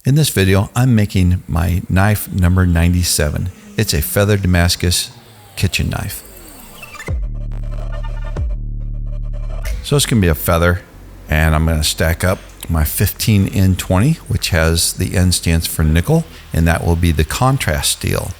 In this video, I'm making my knife number 97. It's a feather Damascus kitchen knife. So it's going to be a feather, and I'm going to stack up my 15N20, which has the N stands for nickel, and that will be the contrast steel.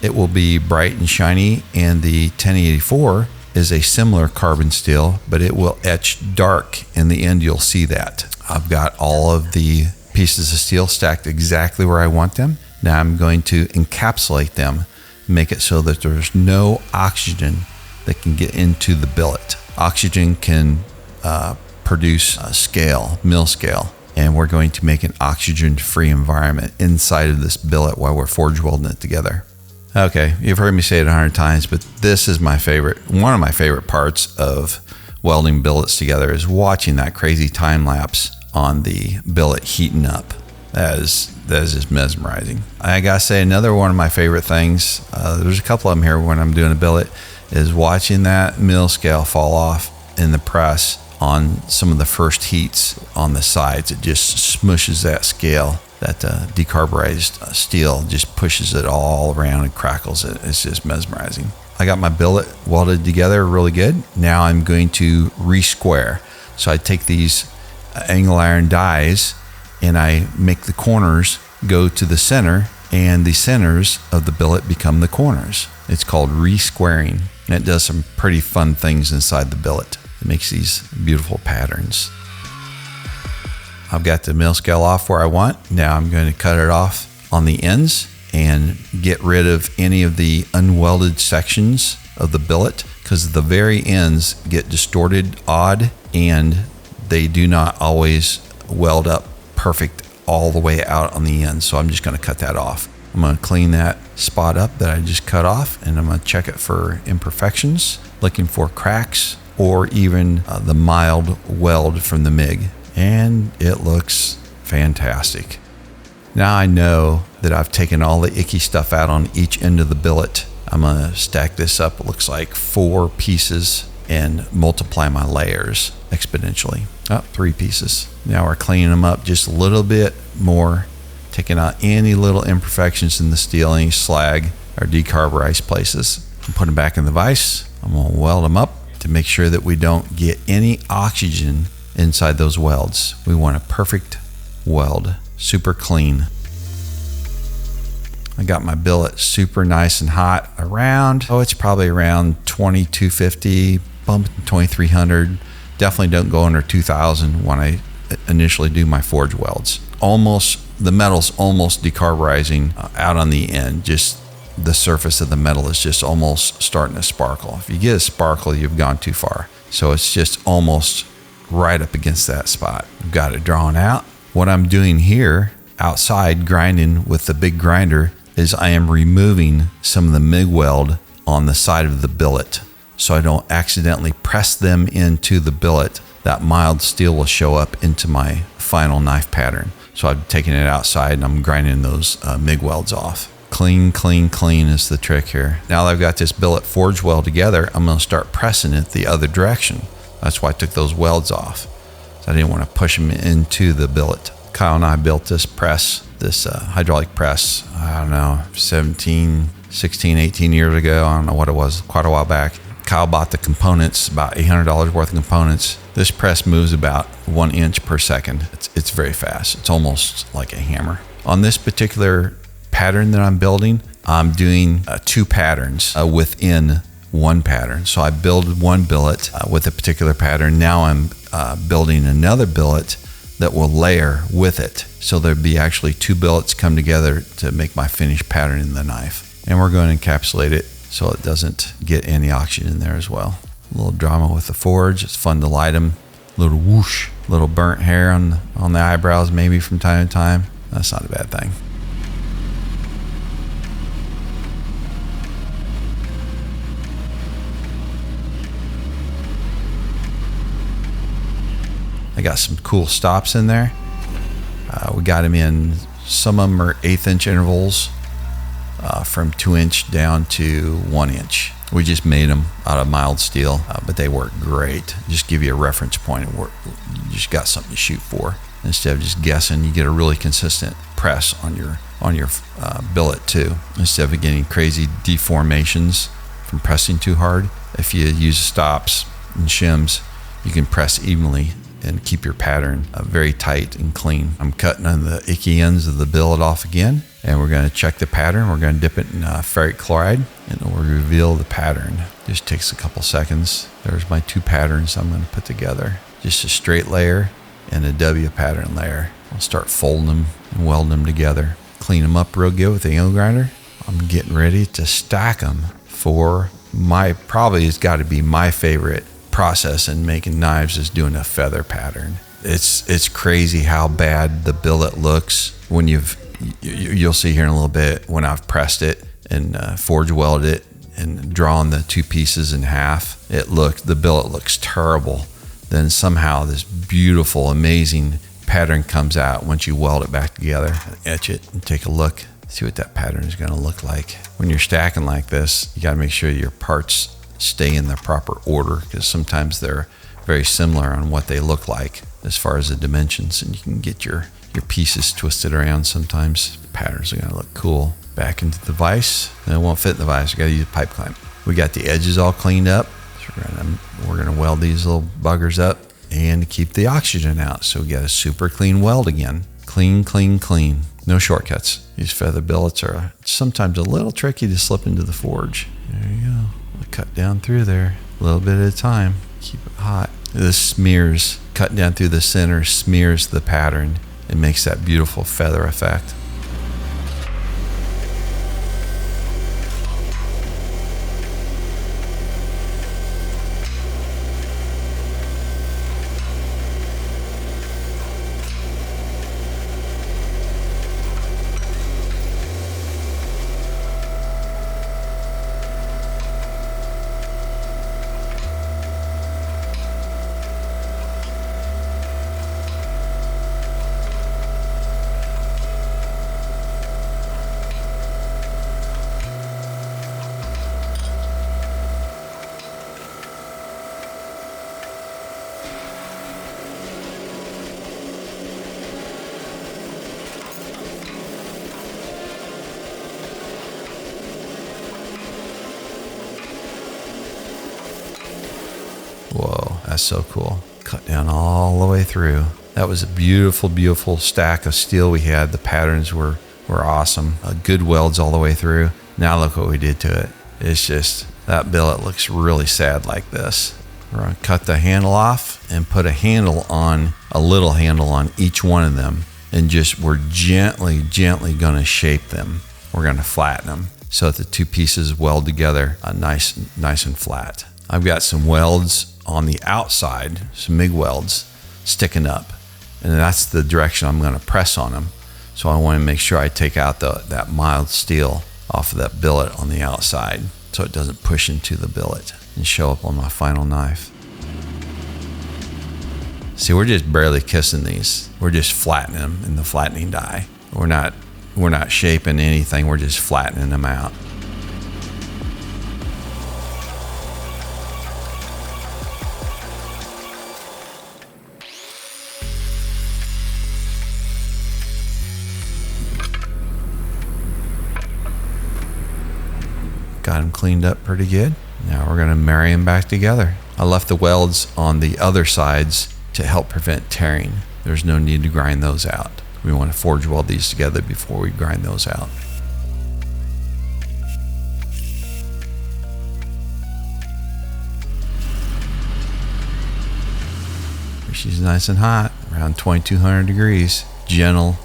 It will be bright and shiny, and the 1084 is a similar carbon steel, but it will etch dark. In the end, you'll see that. I've got all of the pieces of steel stacked exactly where I want them. Now I'm going to encapsulate them, make it so that there's no oxygen that can get into the billet. Oxygen can produce a scale, mill scale, and we're going to make an oxygen-free environment inside of this billet while we're forge welding it together. Okay, you've heard me say it 100 times, but this is my favorite. One of my favorite parts of welding billets together is watching that crazy time lapse on the billet heating up. That is just mesmerizing. I gotta say, another one of my favorite things, there's a couple of them here when I'm doing a billet, is watching that mill scale fall off in the press on some of the first heats on the sides. It just smushes that scale. That decarburized steel just pushes it all around and crackles it. It's just mesmerizing. I got my billet welded together really good. Now I'm going to re-square. So I take these angle iron dies and I make the corners go to the center, and the centers of the billet become the corners. It's called re-squaring, and it does some pretty fun things inside the billet. It makes these beautiful patterns. I've got the mill scale off where I want. Now I'm going to cut it off on the ends and get rid of any of the unwelded sections of the billet, because the very ends get distorted, odd, and they do not always weld up perfect all the way out on the end. So I'm just going to cut that off. I'm going to clean that spot up that I just cut off, and I'm going to check it for imperfections, looking for cracks or even the mild weld from the MIG. And it looks fantastic. Now I know that I've taken all the icky stuff out on each end of the billet. I'm going to stack this up, it looks like 4 pieces, and multiply my layers exponentially. 3 pieces. Now we're cleaning them up just a little bit more, taking out any little imperfections in the steel, any slag or decarburized places. I'm putting them back in the vise. I'm going to weld them up to make sure that we don't get any oxygen inside those welds. We want a perfect weld, super clean. I got my billet super nice and hot around, it's probably around 2250, bumping 2300. Definitely don't go under 2000 when I initially do my forge welds. The metal's almost decarburizing out on the end. Just the surface of the metal is just almost starting to sparkle. If you get a sparkle, you've gone too far. So it's just almost right up against that spot. I've got it drawn out. What I'm doing here outside grinding with the big grinder is I am removing some of the MIG weld on the side of the billet, so I don't accidentally press them into the billet. That mild steel will show up into my final knife pattern. So I've taken it outside and I'm grinding those MIG welds off. Clean, clean, clean is the trick here. Now that I've got this billet forge weld together, I'm going to start pressing it the other direction. That's why I took those welds off. So I didn't want to push them into the billet. Kyle and I built this press, this hydraulic press, I don't know, 17, 16, 18 years ago. I don't know what it was, quite a while back. Kyle bought the components, about $800 worth of components. This press moves about 1 inch per second. It's very fast. It's almost like a hammer. On this particular pattern that I'm building, I'm doing 2 patterns within one pattern. So I build one billet with a particular pattern. Now I'm building another billet that will layer with it. So there'd be actually 2 billets come together to make my finished pattern in the knife. And we're going to encapsulate it so it doesn't get any oxygen in there as well. A little drama with the forge. It's fun to light them. A little whoosh, little burnt hair on the eyebrows maybe from time to time. That's not a bad thing. I got some cool stops in there. We got them in, some of them are 1/8 inch intervals from 2 inch down to 1 inch. We just made them out of mild steel, but they work great. Just give you a reference point. You just got something to shoot for. Instead of just guessing, you get a really consistent press on your billet too. Instead of getting crazy deformations from pressing too hard, if you use stops and shims, you can press evenly and keep your pattern very tight and clean. I'm cutting on the icky ends of the billet off again, and we're going to check the pattern. We're going to dip it in ferric chloride, and we'll reveal the pattern. Just takes a couple seconds. There's my two patterns I'm going to put together. Just a straight layer and a W pattern layer. I'll start folding them and welding them together. Clean them up real good with the angle grinder. I'm getting ready to stack them for probably has got to be my favorite process in making knives is doing a feather pattern. It's crazy how bad the billet looks when you'll see here in a little bit when I've pressed it and forge welded it and drawn the two pieces in half. The billet looks terrible. Then somehow this beautiful, amazing pattern comes out once you weld it back together. Etch it and take a look, see what that pattern is going to look like. When you're stacking like this, you got to make sure your parts stay in the proper order, because sometimes they're very similar on what they look like as far as the dimensions, and you can get your pieces twisted around sometimes. The patterns are going to look cool. Back into the vise, and it won't fit in the vise. We got to use a pipe clamp. We got the edges all cleaned up, so we're gonna weld these little buggers up and keep the oxygen out. So we got a super clean weld again. Clean, clean, clean. No shortcuts. These feather billets are sometimes a little tricky to slip into the forge. There you go. Cut down through there a little bit at a time. Keep it hot. This smears, cut down through the center, smears the pattern and makes that beautiful feather effect. Whoa, that's so cool. Cut down all the way through. That was a beautiful, beautiful stack of steel we had. The patterns were awesome. Good welds all the way through. Now look what we did to it. It's just, that billet looks really sad like this. We're gonna cut the handle off and put a little handle on each one of them. And we're gently gonna shape them. We're gonna flatten them so that the two pieces weld together nice and flat. I've got some welds on the outside, some MIG welds sticking up, and that's the direction I'm going to press on them. So I want to make sure I take out that mild steel off of that billet on the outside so it doesn't push into the billet and show up on my final knife. See, we're just barely kissing these. We're just flattening them in the flattening die. We're not shaping anything, we're just flattening them out. Got them cleaned up pretty good. Now we're going to marry them back together. I left the welds on the other sides to help prevent tearing. There's no need to grind those out. We want to forge weld these together before we grind those out. She's nice and hot, around 2200 degrees. Gentle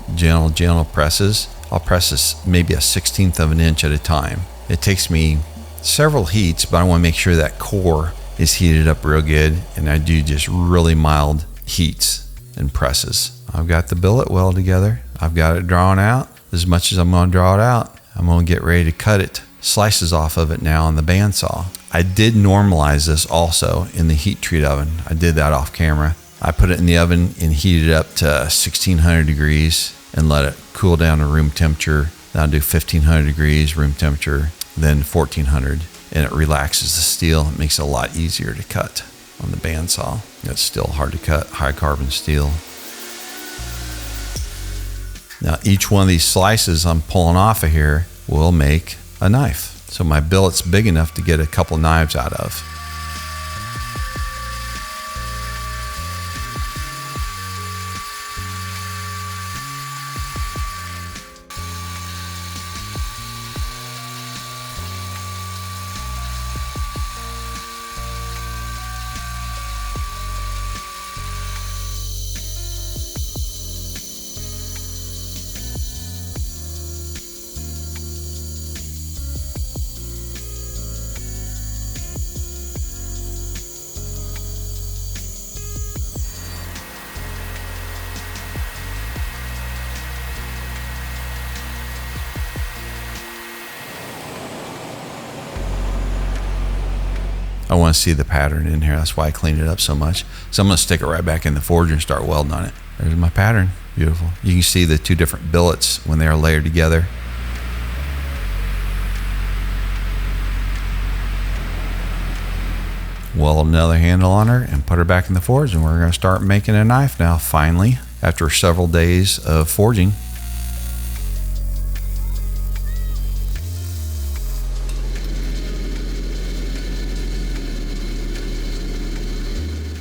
presses. I'll press this maybe a 1/16 of an inch at a time. It takes me several heats, but I want to make sure that core is heated up real good, and I do just really mild heats and presses. I've got the billet weld together. I've got it drawn out. As much as I'm going to draw it out, I'm going to get ready to cut it, slices off of it now on the bandsaw. I did normalize this also in the heat treat oven. I did that off camera. I put it in the oven and heated it up to 1600 degrees and let it cool down to room temperature. Then I'll do 1500 degrees room temperature, then 1400. and it relaxes the steel. It makes it a lot easier to cut on the bandsaw. It's still hard to cut, high carbon steel. Now each one of these slices I'm pulling off of here will make a knife. So my billet's big enough to get a couple knives out of. I want to see the pattern in here. That's why I cleaned it up so much. So I'm going to stick it right back in the forger and start welding on it. There's my pattern. Beautiful. You can see the two different billets when they are layered together. Weld another handle on her and put her back in the forge, and we're going to start making a knife now, finally, after several days of forging.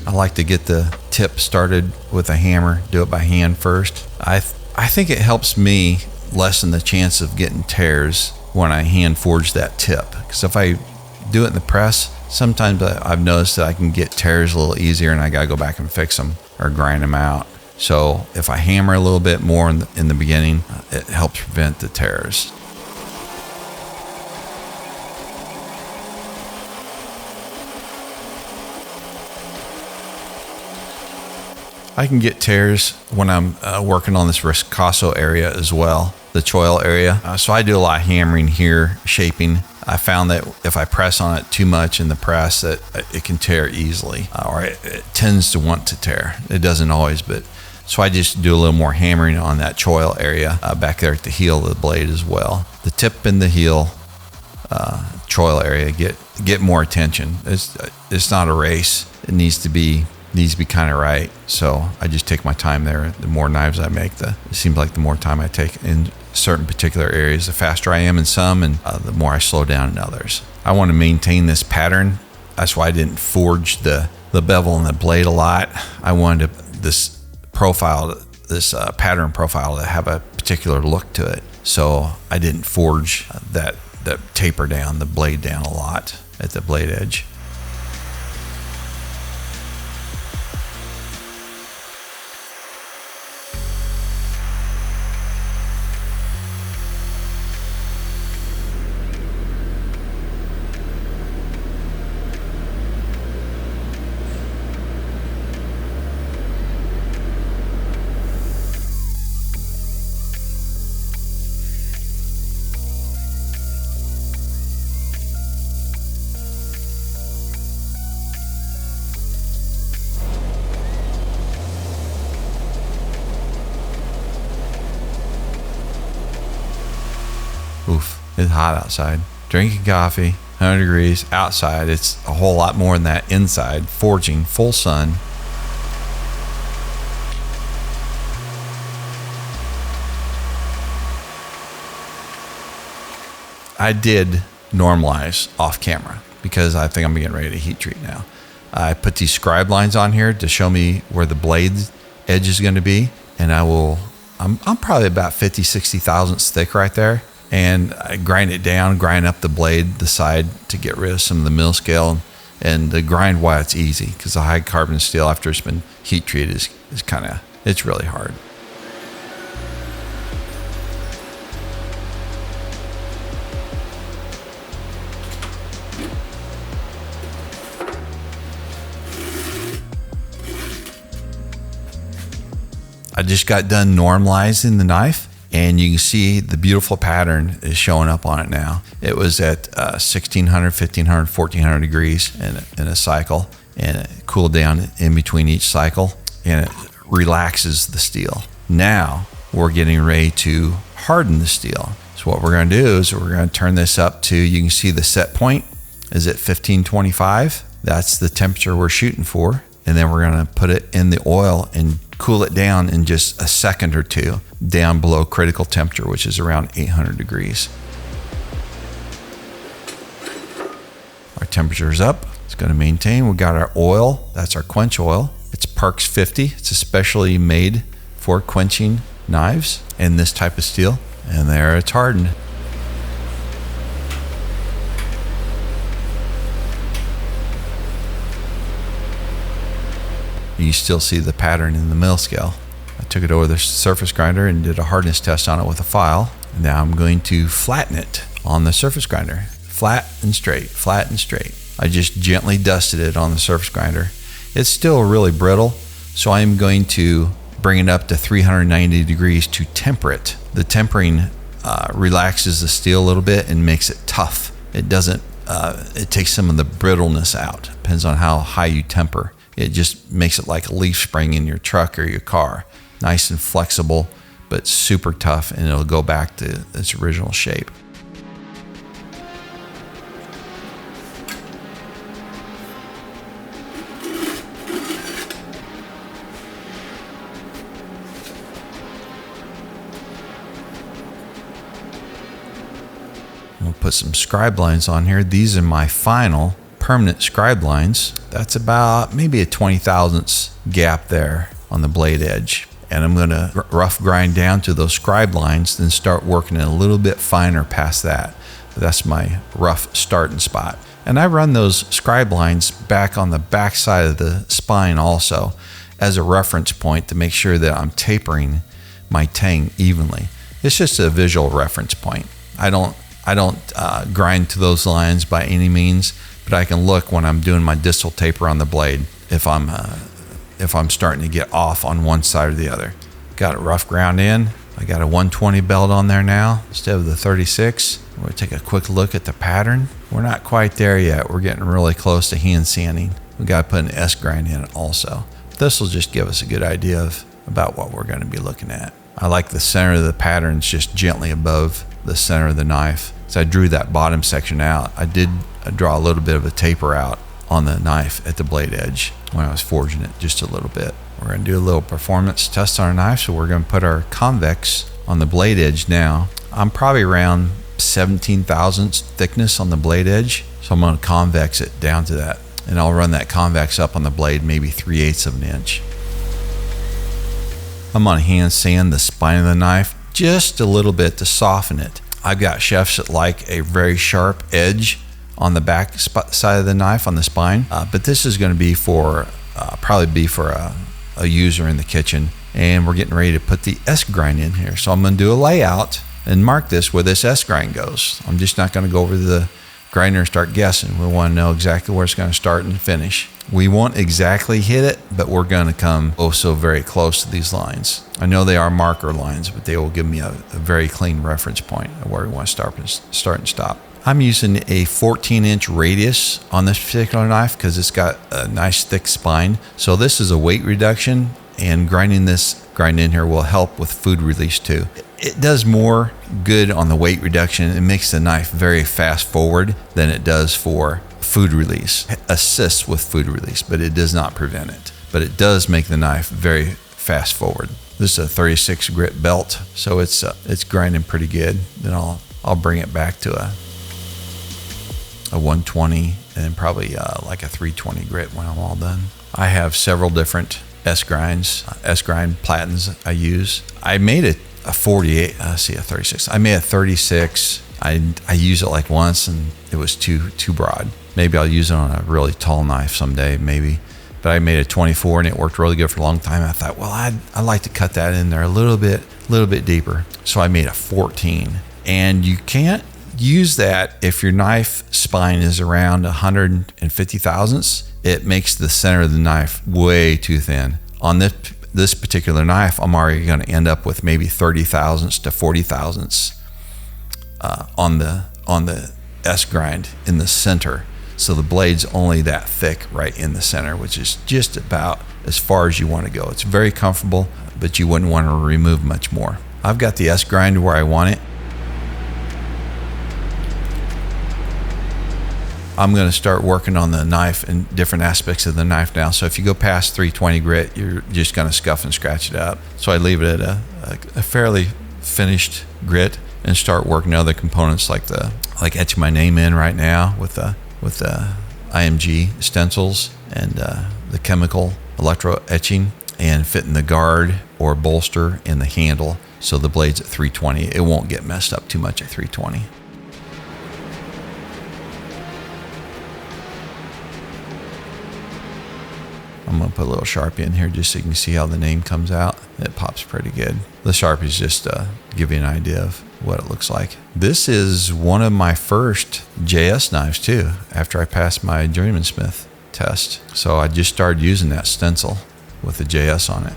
I like to get the tip started with a hammer, do it by hand first. I think it helps me lessen the chance of getting tears when I hand forge that tip. Because if I do it in the press, sometimes I've noticed that I can get tears a little easier and I gotta go back and fix them or grind them out. So if I hammer a little bit more in the beginning, it helps prevent the tears. I can get tears when I'm working on this Riscoso area as well, the choil area. So I do a lot of hammering here, shaping. I found that if I press on it too much in the press, that it can tear easily, or it tends to want to tear. It doesn't always, but so I just do a little more hammering on that choil area back there at the heel of the blade as well. The tip and the heel choil area get more attention. It's not a race. It needs to be kind of right. So I just take my time there. The more knives I make, it seems like the more time I take in certain particular areas, the faster I am in some, and the more I slow down in others. I want to maintain this pattern. That's why I didn't forge the bevel and the blade a lot. I wanted this pattern profile to have a particular look to it. So I didn't forge that taper down, the blade down a lot at the blade edge. Oof, it's hot outside. Drinking coffee, 100 degrees outside. It's a whole lot more than that inside. Forging, full sun. I did normalize off camera because I think I'm getting ready to heat treat now. I put these scribe lines on here to show me where the blade edge is going to be, and I'm probably about 50, 60 thousandths thick right there. And I grind it down, grind up the blade, the side, to get rid of some of the mill scale, and the grind while it's easy, because the high carbon steel after it's been heat treated is it's really hard. I just got done normalizing the knife, and you can see the beautiful pattern is showing up on it now. It was at 1600, 1500, 1400 degrees in a cycle, and it cooled down in between each cycle, and it relaxes the steel. Now we're getting ready to harden the steel. So what we're going to do is we're going to turn this up to, you can see the set point is at 1525. That's the temperature we're shooting for. And then we're going to put it in the oil and cool it down in just a second or two down below critical temperature, which is around 800 degrees. Our temperature is up. It's going to maintain. We got our oil. That's our quench oil. It's Parks 50. It's especially made for quenching knives in this type of steel. And there it's hardened. You still see the pattern in the mill scale. I took it over the surface grinder and did a hardness test on it with a file. Now I'm going to flatten it on the surface grinder. Flat and straight, flat and straight. I just gently dusted it on the surface grinder. It's still really brittle, so I'm going to bring it up to 390 degrees to temper it. The tempering relaxes the steel a little bit and makes it tough. It doesn't, it takes some of the brittleness out. Depends on how high you temper. It just makes it like a leaf spring in your truck or your car. Nice and flexible, but super tough, and it'll go back to its original shape. We'll put some scribe lines on here. These are my final permanent scribe lines. That's about maybe a 20 thousandths gap there on the blade edge. And I'm going to rough grind down to those scribe lines, then start working it a little bit finer past that. That's my rough starting spot. And I run those scribe lines back on the back side of the spine also as a reference point to make sure that I'm tapering my tang evenly. It's just a visual reference point. I don't grind to those lines by any means, but I can look when I'm doing my distal taper on the blade if I'm starting to get off on one side or the other. Got it rough ground in. I got a 120 belt on there now instead of the 36. We're going to take a quick look at the pattern. We're not quite there yet. We're getting really close to hand sanding. We got to put an S grind in it also. This will just give us a good idea about what we're going to be looking at. I like the center of the patterns just gently above the center of the knife. So I drew that bottom section out. I did draw a little bit of a taper out on the knife at the blade edge when I was forging it, just a little bit. We're going to do a little performance test on our knife, so we're going to put our convex on the blade edge now. I'm probably around 17 thousandths thickness on the blade edge, so I'm going to convex it down to that, and I'll run that convex up on the blade maybe 3/8 of an inch. I'm going to hand sand the spine of the knife just a little bit to soften it. I've got chefs that like a very sharp edge on the back side of the knife on the spine, but this is going to be for probably be for a user in the kitchen, and we're getting ready to put the S grind in here. So I'm going to do a layout and mark this where this S grind goes. I'm just not going to go over to the grinder and start guessing. We want to know exactly where it's going to start and finish. We won't exactly hit it, but we're going to come oh so very close to these lines. I know they are marker lines, but they will give me a very clean reference point of where we want to start and stop. I'm using a 14-inch radius on this particular knife because it's got a nice thick spine. So this is a weight reduction, and grinding this grind in here will help with food release too. It does more good on the weight reduction. It makes the knife very fast forward than it does for food release. It assists with food release, but it does not prevent it. But it does make the knife very fast forward. This is a 36 grit belt, so it's grinding pretty good. Then I'll bring it back to a 120 and then probably like a 320 grit when I'm all done. I have several different S grinds, S grind platens I use. I made a 48, a 36. I made a 36. I used it like once and it was too broad. Maybe I'll use it on a really tall knife someday, maybe. But I made a 24 and it worked really good for a long time. I thought, well, I'd like to cut that in there a little bit deeper. So I made a 14. And you can't use that if your knife spine is around 150 thousandths. It makes the center of the knife way too thin. On this particular knife, I'm already going to end up with maybe 30 thousandths to 40 thousandths on the S grind in the center. So the blade's only that thick right in the center, which is just about as far as you want to go. It's very comfortable, but you wouldn't want to remove much more. I've got the S grind where I want it. I'm going to start working on the knife and different aspects of the knife now. So if you go past 320 grit, you're just going to scuff and scratch it up. So I leave it at a fairly finished grit and start working other components like etching my name in right now with the IMG stencils and the chemical electro etching, and fitting the guard or bolster in the handle so the blade's at 320. It won't get messed up too much at 320. I'm going to put a little Sharpie in here just so you can see how the name comes out. It pops pretty good. The Sharpie is just to give you an idea of what it looks like. This is one of my first JS knives too, after I passed my journeyman smith test. So I just started using that stencil with the JS on it.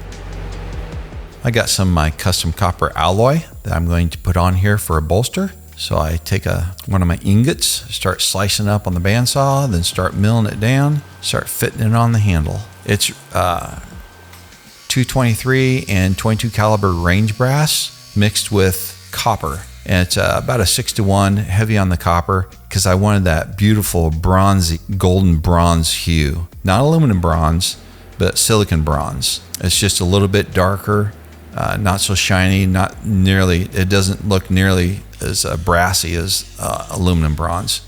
I got some of my custom copper alloy that I'm going to put on here for a bolster. So I take one of my ingots, start slicing up on the bandsaw, then start milling it down, start fitting it on the handle. It's 223 and 22 caliber range brass mixed with copper. And it's about a 6-to-1, heavy on the copper, because I wanted that beautiful bronzy, golden bronze hue. Not aluminum bronze, but silicon bronze. It's just a little bit darker, not so shiny, it doesn't look nearly as brassy as aluminum bronze.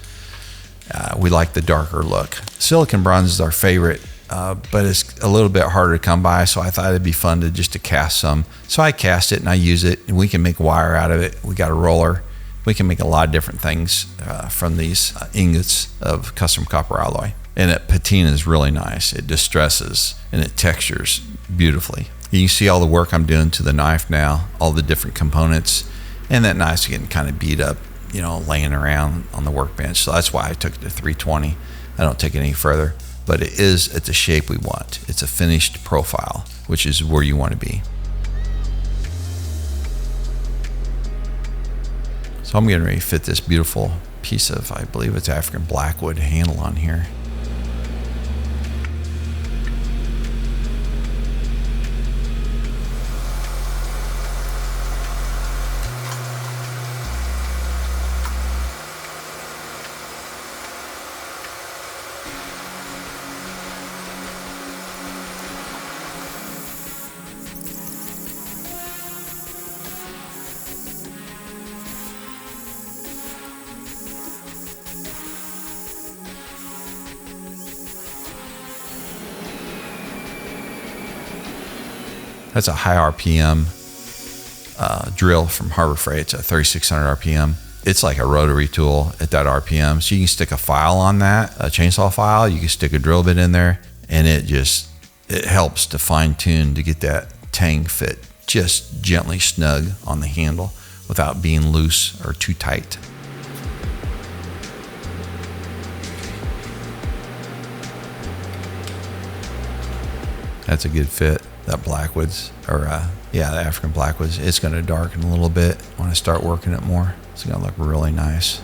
We like the darker look. Silicon bronze is our favorite, but it's a little bit harder to come by, so I thought it'd be fun to cast some. So I cast it and I use it, and we can make wire out of it. We got a roller. We can make a lot of different things from these ingots of custom copper alloy. And it patina is really nice. It distresses and it textures beautifully. You can see all the work I'm doing to the knife now, all the different components, and that knife's getting kind of beat up, laying around on the workbench. So that's why I took it to 320. I don't take it any further, but it is at the shape we want. It's a finished profile, which is where you want to be. So I'm getting ready to fit this beautiful piece of, I believe it's African blackwood handle on here. That's a high RPM drill from Harbor Freight. It's a 3600 RPM. It's like a rotary tool at that RPM. So you can stick a file on that, a chainsaw file. You can stick a drill bit in there, and it helps to fine tune to get that tang fit just gently snug on the handle without being loose or too tight. That's a good fit. That Blackwoods, the African Blackwoods, it's going to darken a little bit when I start working it more. It's going to look really nice.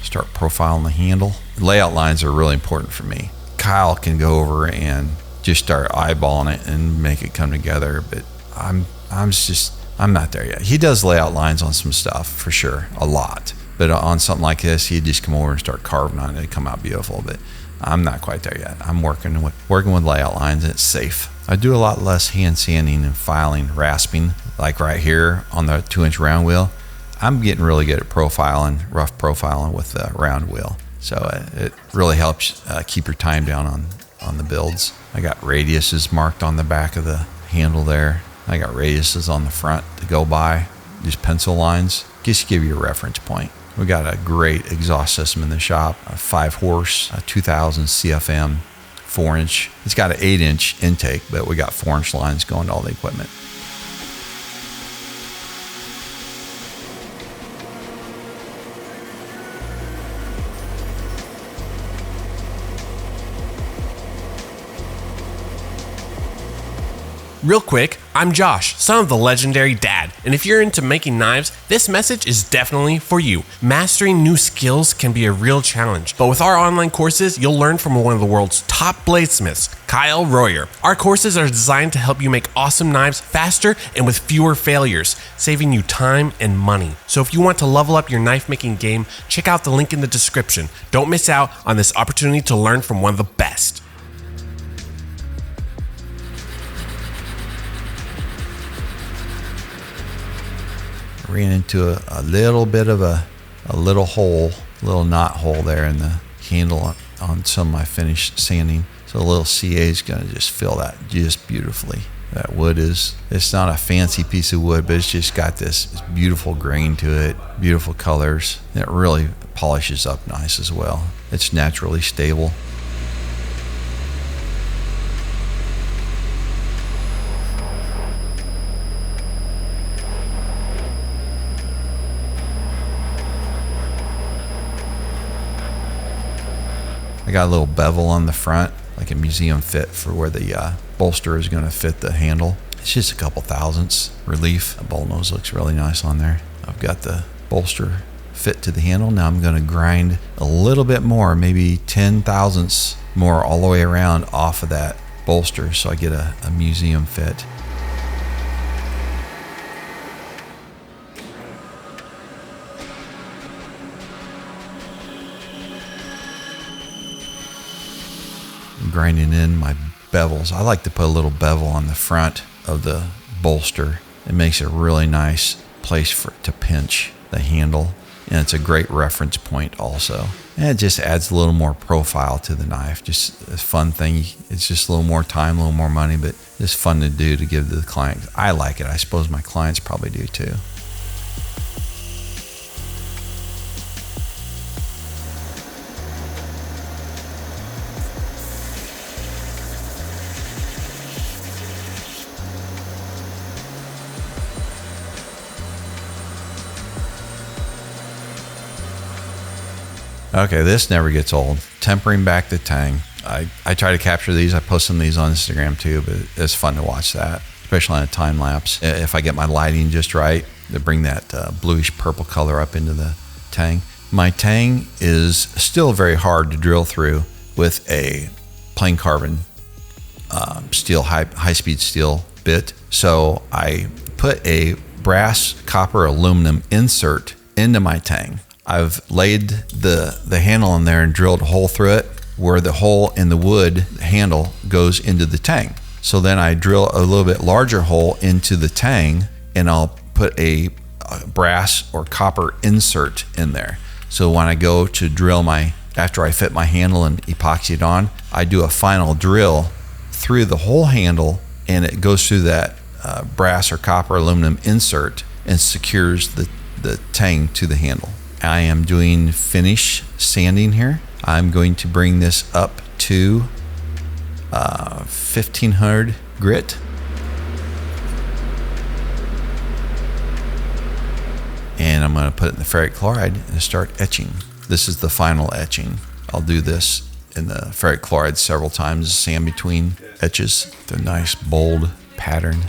Start profiling the handle. Layout lines are really important for me. Kyle can go over and just start eyeballing it and make it come together, but I'm not there yet. He does layout lines on some stuff for sure, a lot, but on something like this, he'd just come over and start carving on it. It'd come out beautiful, but I'm not quite there yet. I'm working with layout lines, and it's safe. I do a lot less hand sanding and filing, rasping, like right here on the 2-inch round wheel. I'm getting really good at rough profiling with the round wheel. So it really helps keep your time down on the builds. I got radiuses marked on the back of the handle there. I got radiuses on the front to go by, just pencil lines, just to give you a reference point. We got a great exhaust system in the shop, a 5-horse, a 2000 CFM, 4-inch. It's got an 8-inch intake, but we got 4-inch lines going to all the equipment. Real quick, I'm Josh, son of the legendary Dad, and if you're into making knives, this message is definitely for you. Mastering new skills can be a real challenge, but with our online courses, you'll learn from one of the world's top bladesmiths, Kyle Royer. Our courses are designed to help you make awesome knives faster and with fewer failures, saving you time and money. So if you want to level up your knife making game, check out the link in the description. Don't miss out on this opportunity to learn from one of the best. Ran into a little bit of a little hole, little knot hole there in the handle on some of my finished sanding. So a little CA is going to just fill that just beautifully. That wood it's not a fancy piece of wood, but it's just got this beautiful grain to it, beautiful colors. And it really polishes up nice as well. It's naturally stable. I got a little bevel on the front, like a museum fit for where the bolster is going to fit the handle. It's just a couple thousandths relief. The bolt nose looks really nice on there. I've got the bolster fit to the handle. Now I'm going to grind a little bit more, maybe 10 thousandths more all the way around off of that bolster, so I get a museum fit. Grinding in my bevels. I like to put a little bevel on the front of the bolster. It makes a really nice place for it to pinch the handle, and it's a great reference point also. And it just adds a little more profile to the knife. Just a fun thing. It's just a little more time, a little more money, but it's fun to do to give to the client. I like it. I suppose my clients probably do too. Okay, this never gets old. Tempering back the tang. I try to capture these. I post some of these on Instagram too, but it's fun to watch that, especially on a time lapse. If I get my lighting just right, to bring that bluish purple color up into the tang. My tang is still very hard to drill through with a plain carbon steel, high-speed steel bit. So I put a brass, copper, aluminum insert into my tang. I've laid the handle in there and drilled a hole through it where the hole in the wood handle goes into the tang. So then I drill a little bit larger hole into the tang, and I'll put a brass or copper insert in there. So when I go to drill after I fit my handle and epoxy it on, I do a final drill through the whole handle, and it goes through that brass or copper aluminum insert and secures the tang to the handle. I am doing finish sanding here. I'm going to bring this up to 1500 grit. And I'm going to put it in the ferric chloride and start etching. This is the final etching. I'll do this in the ferric chloride several times, sand between etches. The nice bold pattern.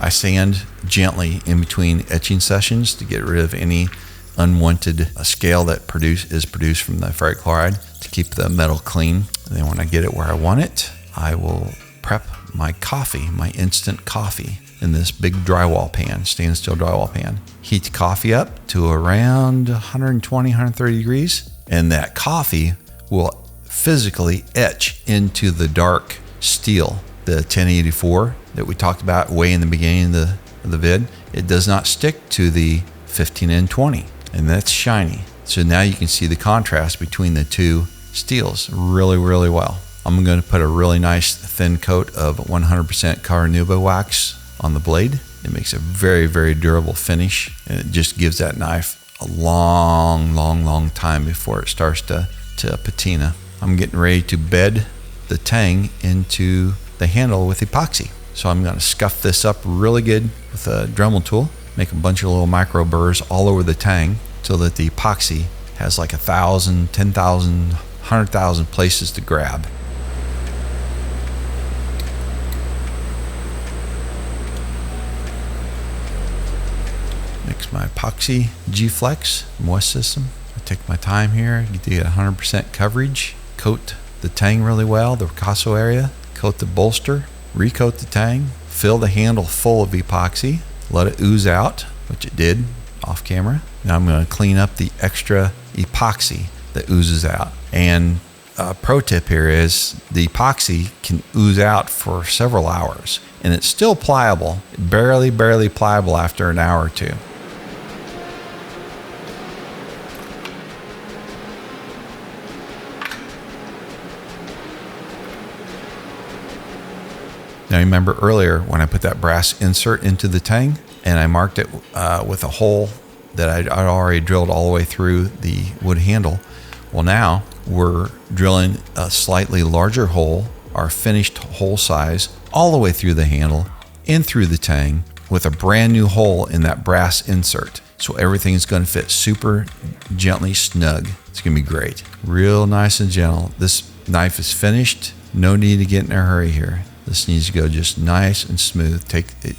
I sand gently in between etching sessions to get rid of any unwanted scale that is produced from the ferric chloride to keep the metal clean. And then when I get it where I want it, I will prep my coffee, my instant coffee, in this big drywall pan, stainless steel drywall pan. Heat the coffee up to around 120, 130 degrees, and that coffee will physically etch into the dark steel, the 1084 that we talked about way in the beginning of the vid. It does not stick to the 15N20, and that's shiny. So now you can see the contrast between the two steels really, really well. I'm going to put a really nice thin coat of 100% Carnauba wax on the blade. It makes a very, very durable finish, and it just gives that knife a long time before it starts to patina. I'm getting ready to bed the tang into the handle with epoxy. So I'm going to scuff this up really good with a Dremel tool, make a bunch of little micro burrs all over the tang so that the epoxy has like 1,000, 10,000, 100,000 places to grab. Mix my epoxy G-Flex moist system. I take my time here to get 100% coverage. Coat the tang really well, the ricasso area. Coat the bolster. Recoat the tang, fill the handle full of epoxy, let it ooze out, which it did off camera. Now I'm going to clean up the extra epoxy that oozes out. And a pro tip here is the epoxy can ooze out for several hours and it's still pliable, barely pliable after an hour or two. Now remember earlier when I put that brass insert into the tang and I marked it with a hole that I'd already drilled all the way through the wood handle. Well, now we're drilling a slightly larger hole, our finished hole size, all the way through the handle, in through the tang with a brand new hole in that brass insert. So everything's going to fit super gently snug. It's going to be great. Real nice and gentle. This knife is finished. No need to get in a hurry here. This needs to go just nice and smooth.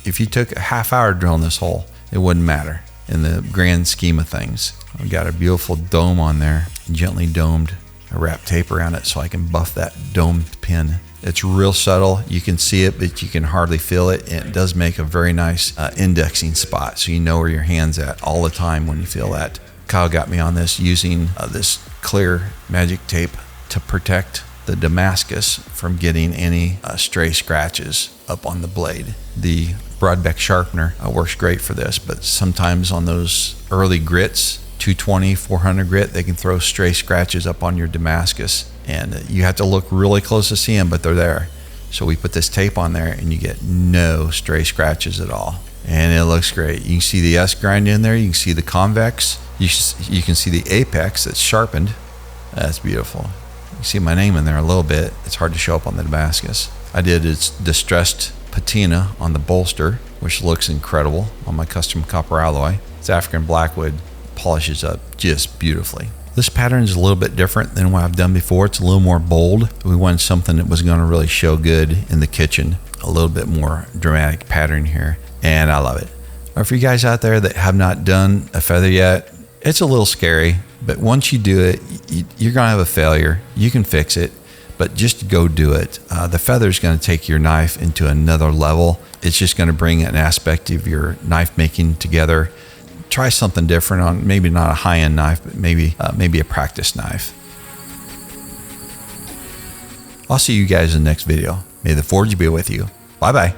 If you took a half hour drilling this hole, it wouldn't matter in the grand scheme of things. I've got a beautiful dome on there, gently domed. I wrap tape around it so I can buff that domed pin. It's real subtle. You can see it, but you can hardly feel it. And it does make a very nice indexing spot, so you know where your hand's at all the time when you feel that. Kyle got me on this using this clear magic tape to protect the Damascus from getting any stray scratches up on the blade. The Broadbeck sharpener works great for this, but sometimes on those early grits, 220, 400 grit, they can throw stray scratches up on your Damascus, and you have to look really close to see them, but they're there. So we put this tape on there and you get no stray scratches at all, and it looks great. You can see the S grind in there, you can see the convex, you can see the apex that's sharpened. That's beautiful. You see my name in there a little bit. It's hard to show up on the Damascus. I did its distressed patina on the bolster, which looks incredible on my custom copper alloy. It's African blackwood, polishes up just beautifully. This pattern is a little bit different than what I've done before. It's a little more bold. We wanted something that was going to really show good in the kitchen. A little bit more dramatic pattern here, and I love it. For you guys out there that have not done a feather yet, it's a little scary, but once you do it, you're going to have a failure. You can fix it, but just go do it. The feather is going to take your knife into another level. It's just going to bring an aspect of your knife making together. Try something different on maybe not a high-end knife, but maybe a practice knife. I'll see you guys in the next video. May the forge be with you. Bye-bye.